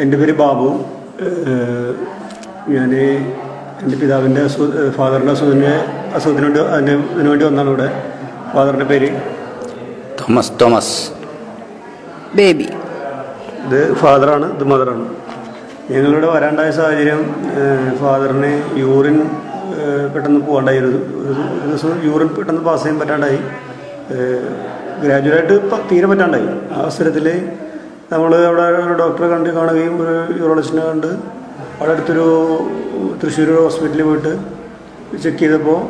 എൻ്റെ പേര് ബാബു. ഞാൻ എൻ്റെ പിതാവിൻ്റെ ഫാദറിൻ്റെ അസുഖത്തിന് വേണ്ടി അതിന് വേണ്ടി വന്നാണ് ഇവിടെ. ഫാദറിൻ്റെ പേര് തോമസ് ബേബി. ഇത് ഫാദറാണ്, ഇത് മദറാണ്. ഞങ്ങളിവിടെ വരാണ്ടായ സാഹചര്യം, ഫാദറിന് യൂറിൻ പെട്ടെന്ന് പോകാണ്ടായി. ഒരു ദിവസം യൂറിൻ പെട്ടെന്ന് പാസ് ചെയ്യാൻ പറ്റാണ്ടായി, ഗ്രാജുവലായിട്ട് തീരെ പറ്റാണ്ടായി. ആ അവസരത്തിൽ നമ്മൾ അവിടെ ഒരു ഡോക്ടറെ കാണുകയും ഒരു യൂറോളജിസ്റ്റിനെ കണ്ട് അവിടെ അടുത്തൊരു തൃശ്ശൂർ ഹോസ്പിറ്റലിൽ പോയിട്ട് ചെക്ക് ചെയ്തപ്പോൾ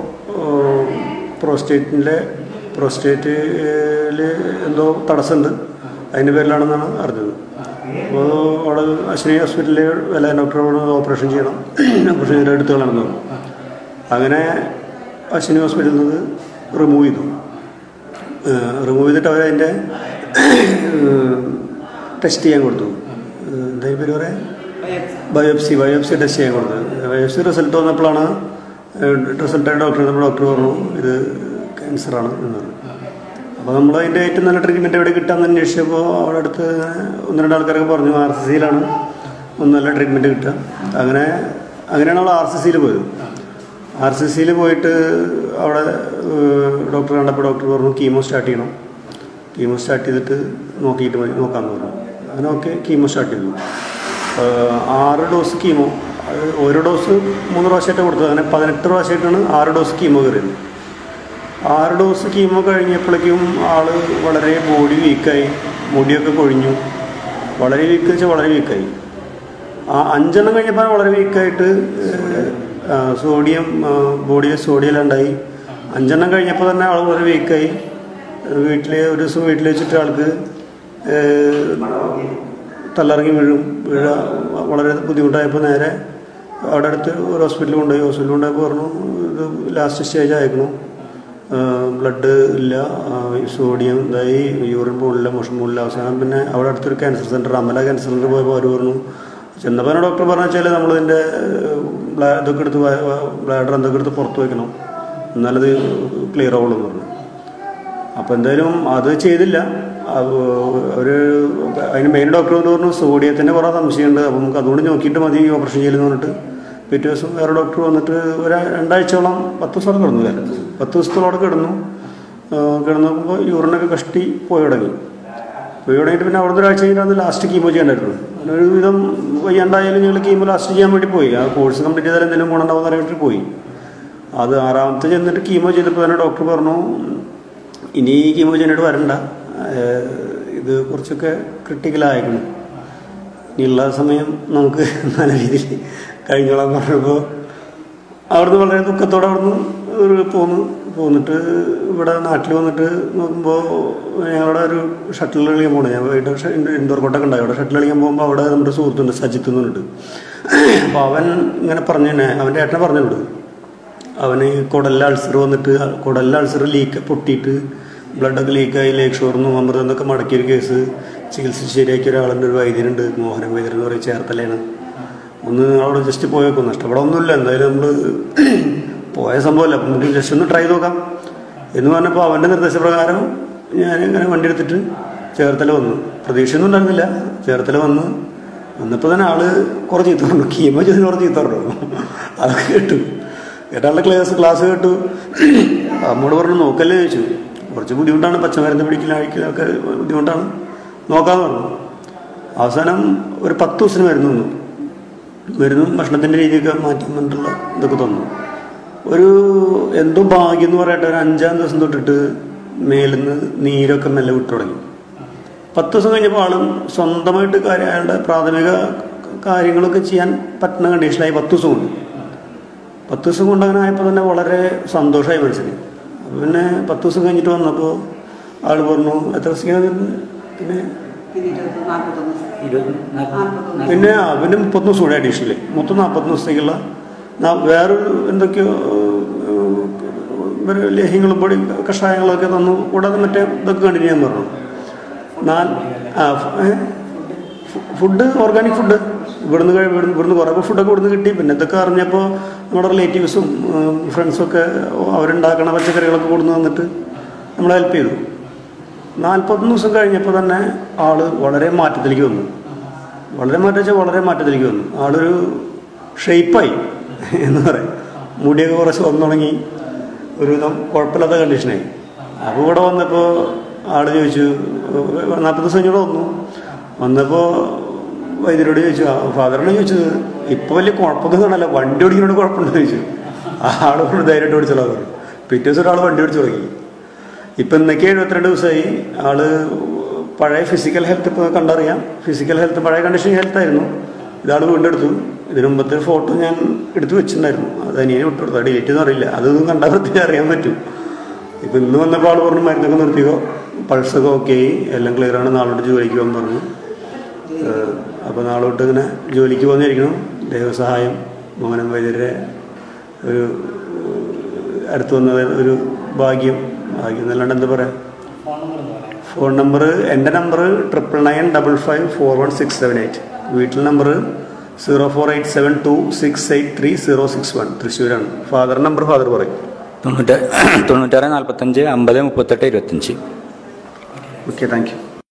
പ്രോസ്റ്റേറ്റിൽ എന്തോ തടസ്സമുണ്ട്, അതിൻ്റെ പേരിലാണെന്നാണ് അറിഞ്ഞത്. അപ്പോൾ അവിടെ അശ്വിനി ഹോസ്പിറ്റലിൽ വല്ല ഡോക്ടറോട് ഓപ്പറേഷൻ ചെയ്യണം, ഓപ്പറേഷൻ ചെയ്ത് എടുത്ത് കളയണമെന്ന് പറഞ്ഞു. അങ്ങനെ അശ്വിനി ഹോസ്പിറ്റലിൽ നിന്ന് റിമൂവ് ചെയ്തിട്ട് അവരതിൻ്റെ ടെസ്റ്റ് ചെയ്യാൻ കൊടുത്തു. എന്തായാലും പേര് പറയാം, ബയോപ്സി ടെസ്റ്റ് ചെയ്യാൻ കൊടുത്തത്. ബയോപ്സി റിസൾട്ട് വന്നപ്പോഴാണ് റിസൾട്ടായിട്ട് ഡോക്ടർ പറഞ്ഞു ഇത് ക്യാൻസറാണ് എന്ന് പറഞ്ഞു. അപ്പോൾ നമ്മൾ അതിൻ്റെ ഏറ്റവും നല്ല ട്രീറ്റ്മെൻറ്റ് എവിടെ കിട്ടാമെന്ന് അന്വേഷിച്ചപ്പോൾ അവിടെ അടുത്ത് 1-2 ആൾക്കാരൊക്കെ പറഞ്ഞു RCCയിലാണ് നല്ല ട്രീറ്റ്മെൻറ്റ് കിട്ടുക. അങ്ങനെയാണ് അവൾ RCCയിൽ പോയത്. RCCയിൽ പോയിട്ട് അവിടെ ഡോക്ടർ കണ്ടപ്പോൾ ഡോക്ടർ പറഞ്ഞു കീമോ സ്റ്റാർട്ട് ചെയ്യണം, കീമോ സ്റ്റാർട്ട് ചെയ്തിട്ട് നോക്കാമെന്ന് പറഞ്ഞു. അങ്ങനെ ഓക്കെ, കീമോ സ്റ്റാർട്ട് ചെയ്തു. 6 ഡോസ് കീമോ, ഓരോ ഡോസ് 3 പ്രാവശ്യമായിട്ട് കൊടുത്തത്. അങ്ങനെ 18 പ്രാവശ്യമായിട്ടാണ് 6 ഡോസ് കീമോ കയറിയത്. 6 ഡോസ് കീമോ കഴിഞ്ഞപ്പോഴേക്കും ആൾ വളരെ ബോഡി വീക്കായി, മുടിയൊക്കെ കൊഴിഞ്ഞു, വളരെ വീക്കായി. 5 എണ്ണം കഴിഞ്ഞപ്പോൾ വളരെ വീക്കായിട്ട് ബോഡിയിൽ സോഡിയം ഉണ്ടായി. 5 എണ്ണം കഴിഞ്ഞപ്പോൾ തന്നെ ആൾ വളരെ വീക്കായി. ഒരു ദിവസം വീട്ടിൽ വെച്ചിട്ട് ആൾക്ക് തലറങ്ങി വീഴ വളരെ ബുദ്ധിമുട്ടായപ്പോൾ നേരെ അവിടെ അടുത്ത് ഒരു ഹോസ്പിറ്റലിൽ കൊണ്ടുപോയപ്പോൾ പറഞ്ഞു ഇത് ലാസ്റ്റ് സ്റ്റേജ് അയക്കണു, ബ്ലഡ് ഇല്ല, സോഡിയം ഇതായി, യൂറിൻ പോണില്ല, മോഷൻ പോണില്ല. അവസാനം പിന്നെ അവിടെ അടുത്തൊരു cancer centre, Amala cancer centre പോയപ്പോൾ അവർ പറഞ്ഞു, ചെന്നപ്പോൾ ഡോക്ടർ പറഞ്ഞു വെച്ചാൽ നമ്മളിതിൻ്റെ ഇതൊക്കെ എടുത്ത് ബ്ലാഡർ എന്തൊക്കെ എടുത്ത് പുറത്ത് വയ്ക്കണം, എന്നാലത് ക്ലിയർ ആവുള്ളൂ എന്ന് പറഞ്ഞു. അപ്പോൾ എന്തായാലും അത് ചെയ്തില്ല. അതിന് മെയിൻ ഡോക്ടർ പറഞ്ഞു സോഡിയത്തിൻ്റെ കുറേ സംശയമുണ്ട്, അപ്പോൾ നമുക്ക് അതുകൊണ്ട് നോക്കിയിട്ട് മതി ഓപ്പറേഷൻ ചെയ്യലെന്ന് പറഞ്ഞിട്ട് പിറ്റേ ദിവസം വേറെ ഡോക്ടർ വന്നിട്ട് ഒരു 2 ആഴ്ചയോളം 10 ദിവസത്തോളം കിടന്നു. 10 ദിവസത്തോളം കിടന്നപ്പോൾ യൂറിനൊക്കെ കഷ്ടി പോയി തുടങ്ങിയിട്ട് പിന്നെ അവിടെ 1 ആഴ്ച കഴിഞ്ഞാൽ ലാസ്റ്റ് കീമോ ചെയ്യേണ്ടായിരുന്നു. അങ്ങനെ ഒരു വിധം വയ്യാണ്ടായാലും ഞങ്ങൾ കീമോ ലാസ്റ്റ് ചെയ്യാൻ വേണ്ടി പോയി. ആ കോഴ്സ് കംപ്ലീറ്റ് ചെയ്താൽ എന്തെങ്കിലും ഗുണമുണ്ടാവുന്ന അറിയാൻ പോയി. അത് 6ാമത്തെ ചെന്നിട്ട് കീമോ ചെയ്തപ്പോൾ തന്നെ ഡോക്ടർ പറഞ്ഞു ഇനി കീമോ ചെയ്യാനായിട്ട് വരണ്ട, ഇത് കുറച്ചൊക്കെ ക്രിട്ടിക്കലായിരിക്കണം, ഇനിയുള്ള സമയം നമുക്ക് നല്ല രീതിയിൽ കഴിഞ്ഞോളാൻ പറഞ്ഞപ്പോൾ അവിടുന്ന് വളരെ ദുഃഖത്തോടെ പോന്നിട്ട് ഇവിടെ നാട്ടിൽ വന്നിട്ട് നോക്കുമ്പോൾ ഞങ്ങളുടെ ഒരു ഷട്ടിൽ കളിക്കാൻ പോകണം. ഞാൻ പോയിട്ട് ഇൻഡോർ കോട്ടൊക്കെ ഉണ്ടായി. അവിടെ ഷട്ടിൽ കളിക്കാൻ പോകുമ്പോൾ അവിടെ നമ്മുടെ സുഹൃത്തുണ്ട് സജിത്ത് എന്നുണ്ട്. അപ്പോൾ അവൻ ഇങ്ങനെ അവൻ്റെ ഏട്ടനെ പറഞ്ഞിട്ടുണ്ട്, അവന് കുടലിൽ അൾസർ പൊട്ടിയിട്ട് ബ്ലഡൊക്കെ ലീക്കായി ലേക്ക് ഷോർന്നും അമൃതം എന്നൊക്കെ മടക്കിയൊരു കേസ് ചികിത്സിച്ച് ശരിയാക്കിയ ഒരാളുണ്ട്, ഒരു വൈദ്യനുണ്ട്, മോഹനൻ വൈദ്യൻ എന്ന് പറയും, ചേർത്തലയാണ്. ഒന്ന് അവിടെ ജസ്റ്റ് പോയേക്കും, നഷ്ടപ്പെടാമൊന്നുമില്ല, എന്തായാലും നമ്മൾ പോയ സംഭവമല്ല, അപ്പം നമുക്ക് ജസ്റ്റ് ഒന്ന് ട്രൈ നോക്കാം എന്ന് പറഞ്ഞപ്പോൾ അവൻ്റെ നിർദ്ദേശപ്രകാരം ഞാൻ ഇങ്ങനെ വണ്ടി എടുത്തിട്ട് ചേർത്തല വന്നു. പ്രതീക്ഷയൊന്നും ഉണ്ടായിരുന്നില്ല. ചേർത്തല വന്നപ്പോൾ തന്നെ ആള് കുറച്ച് ചീത്ത പറഞ്ഞു, കീമോ ചെയ്ത് കുറച്ച് ചീത്ത പറഞ്ഞു. അതൊക്കെ കേട്ടാളുടെ ക്ലാസ് കേട്ടു. അമ്മോട് പറഞ്ഞു നോക്കല്ലേ ചോദിച്ചു, കുറച്ച് ബുദ്ധിമുട്ടാണ്, പച്ചമരുന്ന് പിടിക്കലൊക്കെ ബുദ്ധിമുട്ടാണ്, നോക്കാമെന്ന് പറഞ്ഞു. അവസാനം ഒരു 10 ദിവസത്തിന് മരുന്നും ഭക്ഷണത്തിൻ്റെ രീതിയൊക്കെ മാറ്റി വന്നിട്ടുള്ള ഇതൊക്കെ തന്നു. ഒരു എന്തോ ഭാഗ്യം എന്ന് പറയട്ടെ, ഒരു 5-ാം ദിവസം തൊട്ടിട്ട് മേലിന്ന് നീരൊക്കെ മെല്ലെ വിട്ടു തുടങ്ങി. 10 ദിവസം കഴിഞ്ഞപ്പോൾ ആളും സ്വന്തമായിട്ട് അയാളുടെ പ്രാഥമിക കാര്യങ്ങളൊക്കെ ചെയ്യാൻ പറ്റുന്ന കണ്ടീഷനായി. 10 ദിവസം കൊണ്ട് അങ്ങനെ ആയപ്പോൾ തന്നെ വളരെ സന്തോഷമായി മനസ്സിന്. അപ്പോൾ പിന്നെ 10 ദിവസം കഴിഞ്ഞിട്ട് വന്നപ്പോൾ ആൾ പറഞ്ഞു എത്ര ദിവസം പിന്നെ അവന് 30 ദിവസം കൂടെ അഡീഷണലി മൊത്തം 40 ദിവസത്തേക്കുള്ള വേറൊരു എന്തൊക്കെയോ ലേഹ്യങ്ങളും പൊടി കഷായങ്ങളൊക്കെ തന്നു. കൂടാതെ മറ്റേ ഇതൊക്കെ കണ്ടിന്യൂ ചെയ്യാൻ പറഞ്ഞു. ഫുഡ് ഓർഗാനിക് ഫുഡ് ഇവിടുന്ന് കുറേ ഫുഡൊക്കെ ഇവിടുന്ന് കിട്ടി. പിന്നെ ഇതൊക്കെ അറിഞ്ഞപ്പോൾ നമ്മുടെ റിലേറ്റീവ്സും ഫ്രണ്ട്സൊക്കെ അവരുണ്ടാക്കണ പച്ചക്കറികളൊക്കെ കൊടുന്ന് വന്നിട്ട് നമ്മളെ ഹെൽപ്പ് ചെയ്തു. 41 ദിവസം കഴിഞ്ഞപ്പോൾ തന്നെ ആൾ വളരെ മാറ്റത്തിലേക്ക് വന്നു. വളരെ മാറ്റം വെച്ചാൽ വളരെ മാറ്റത്തിലേക്ക് വന്നു. ആളൊരു ഷേപ്പായി എന്ന് പറയാം. മുടിയൊക്കെ കുറച്ച് വന്നു തുടങ്ങി, ഒരുവിധം കുഴപ്പമില്ലാത്ത കണ്ടീഷനായി. അപ്പോൾ ഇവിടെ വന്നപ്പോൾ ആൾ ചോദിച്ചു, 40 ദിവസം കഴിഞ്ഞൂടെ വന്നപ്പോൾ വൈദ്യരോട് ചോദിച്ചു, ഫാദറിനെ ചോദിച്ചത് ഇപ്പോൾ വലിയ കുഴപ്പമൊന്നും കാണല്ല, വണ്ടി ഓടിക്കുന്നോട് കുഴപ്പമുണ്ടെന്ന് ചോദിച്ചു. ആളോട് ധൈര്യമായിട്ട് ഓടിച്ചോളാം പറഞ്ഞു. പിറ്റേ ദിവസം ഒരാൾ വണ്ടി ഓടിച്ചു തുടങ്ങി. ഇപ്പം ഇന്നേക്ക് 72 ദിവസമായി. ആള് പഴയ ഫിസിക്കൽ ഹെൽത്ത് ഇപ്പോൾ കണ്ടറിയാം. ഫിസിക്കൽ ഹെൽത്ത് പഴയ കണ്ടീഷൻ ഹെൽത്തായിരുന്നു. ഇതാൾ വീണ്ടെടുത്തു. ഇതിനു മുമ്പത്തെ ഫോട്ടോ ഞാൻ എടുത്തു വെച്ചിട്ടുണ്ടായിരുന്നു. അത് അനിയനെ വിട്ടുകൊടുത്തു. ഡിലീറ്റ് ഒന്നും അറിയില്ല. അതൊന്നും കണ്ടാൽ വൃത്തിയിൽ അറിയാൻ പറ്റും. ഇപ്പം ഇന്ന് വന്നപ്പോൾ ആൾ പറഞ്ഞു മരുന്നൊക്കെ നിർത്തിക്കോ, പൾസൊക്കെ ഓക്കെ ആയി, എല്ലാം ക്ലിയറാണ്, നാളോട്ട് ജോലിക്ക് പോകാൻ പറഞ്ഞു. അപ്പോൾ നാളോട്ട് ഇങ്ങനെ ജോലിക്ക് പോകുന്നിരിക്കണം. ദൈവസഹായം, മോഹനം വൈദ്യരുടെ ഒരു അടുത്ത് വന്നത് ഒരു ഭാഗ്യം എന്നല്ലാണ്ട് എന്താ പറയാ. ഫോൺ നമ്പർ എൻ്റെ നമ്പർ 9995541678. വീട്ടിൽ നമ്പർ 048726836061. തൃശ്ശൂരാണ്. ഫാദർ നമ്പർ ഫാദർ പറയും. 96 45 50 38 25. Okay, thank you.